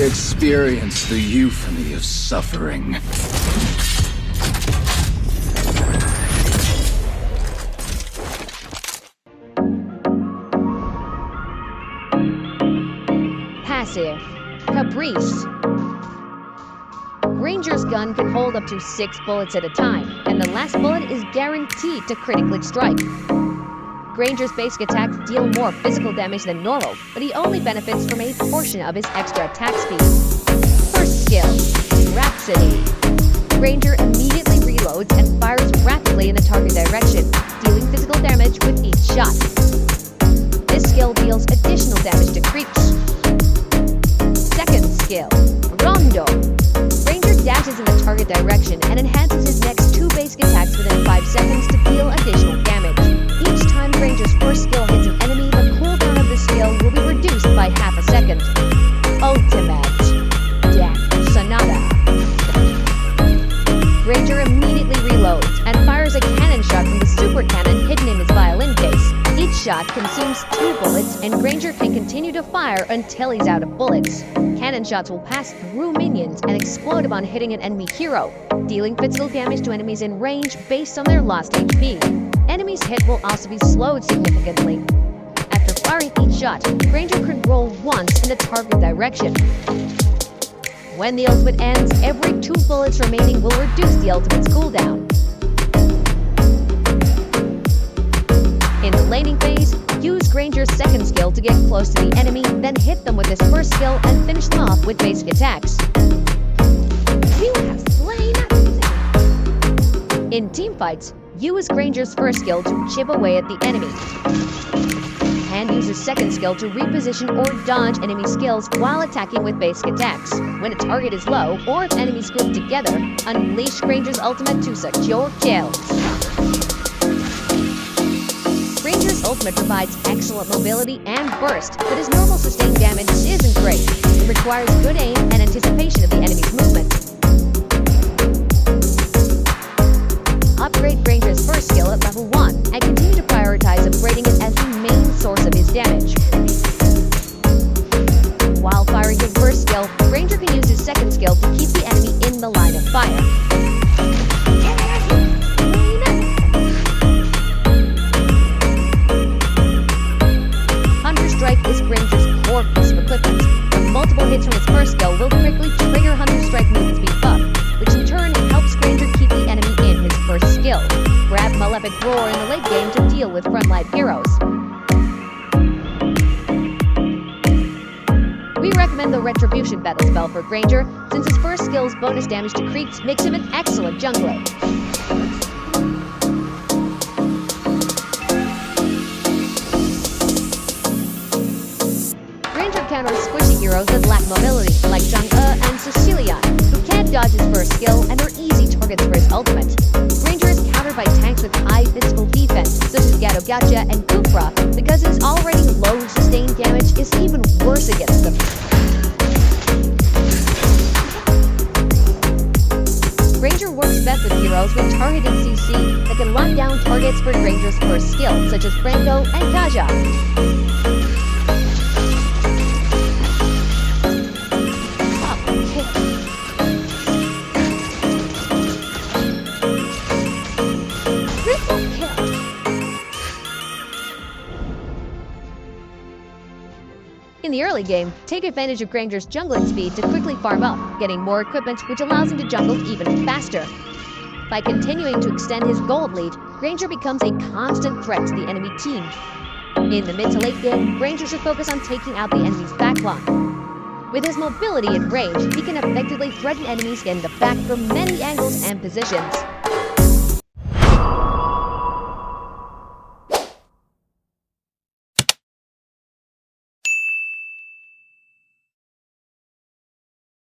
Experience the euphony of suffering. Passive. Caprice. Granger's gun can hold up to 6 bullets at a time, and the last bullet is guaranteed to critically strike. Granger's basic attacks deal more physical damage than normal, but he only benefits from a portion of his extra attack speed. First skill, Rhapsody. Granger immediately reloads and fires rapidly in the target direction, dealing physical damage with each shot. This skill deals additional damage to creeps. Second skill, Rondo. Granger dashes in the target direction and enhances his next 2 basic attacks within 5 seconds to deal additional damage. Each time Granger's first skill hits an enemy, the cooldown of the skill will be reduced by half a second. Ultimate Death Sonata. Granger immediately reloads and fires a cannon shot from the super cannon hidden in his violin case. Each shot consumes 2 bullets, and Granger can continue to fire until he's out of bullets. Cannon shots will pass through minions and explode upon hitting an enemy hero, dealing physical damage to enemies in range based on their lost HP. Enemies hit will also be slowed significantly. After firing each shot, Granger could roll once in the target direction. When the ultimate ends, every 2 bullets remaining will reduce the ultimate's cooldown. In the laning phase, use Granger's second skill to get close to the enemy, then hit them with his first skill and finish them off with basic attacks. You have slain nothing. In teamfights, use Granger's first skill to chip away at the enemy, and use his second skill to reposition or dodge enemy skills while attacking with basic attacks. When a target is low, or if enemies group together, unleash Granger's ultimate to secure kills. Granger's ultimate provides excellent mobility and burst, but his normal sustained damage isn't great. It requires good aim and anticipation of the enemy's movement. Upgrade Granger's first skill at level 1 and continue to prioritize upgrading it as the main source of his damage. While firing his first skill, Granger can use his second skill to keep the enemy in the line of fire. Strike is Granger's core piece of equipment. Multiple hits from his first skill will quickly trigger Hunter Strike movement speed buff, which in turn helps Granger keep the enemy in his first skill. Grab Malefic Roar in the late game to deal with frontline heroes. We recommend the Retribution battle spell for Granger, since his first skill's bonus damage to creeps makes him an excellent jungler. Counters squishy heroes that lack mobility, like Zhang-E and Cecilia, who can't dodge his first skill and are easy targets for his ultimate. Granger is countered by tanks with high physical defense, such as Gato Gacha and Kufra, because his already low sustained damage is even worse against them. Granger works best with heroes with targeted CC that can lock down targets for Granger's first skill, such as Franco and Kaja. In the early game, take advantage of Granger's jungling speed to quickly farm up, getting more equipment which allows him to jungle even faster. By continuing to extend his gold lead, Granger becomes a constant threat to the enemy team. In the mid to late game, Granger should focus on taking out the enemy's backline. With his mobility and range, he can effectively threaten enemies in the back from many angles and positions.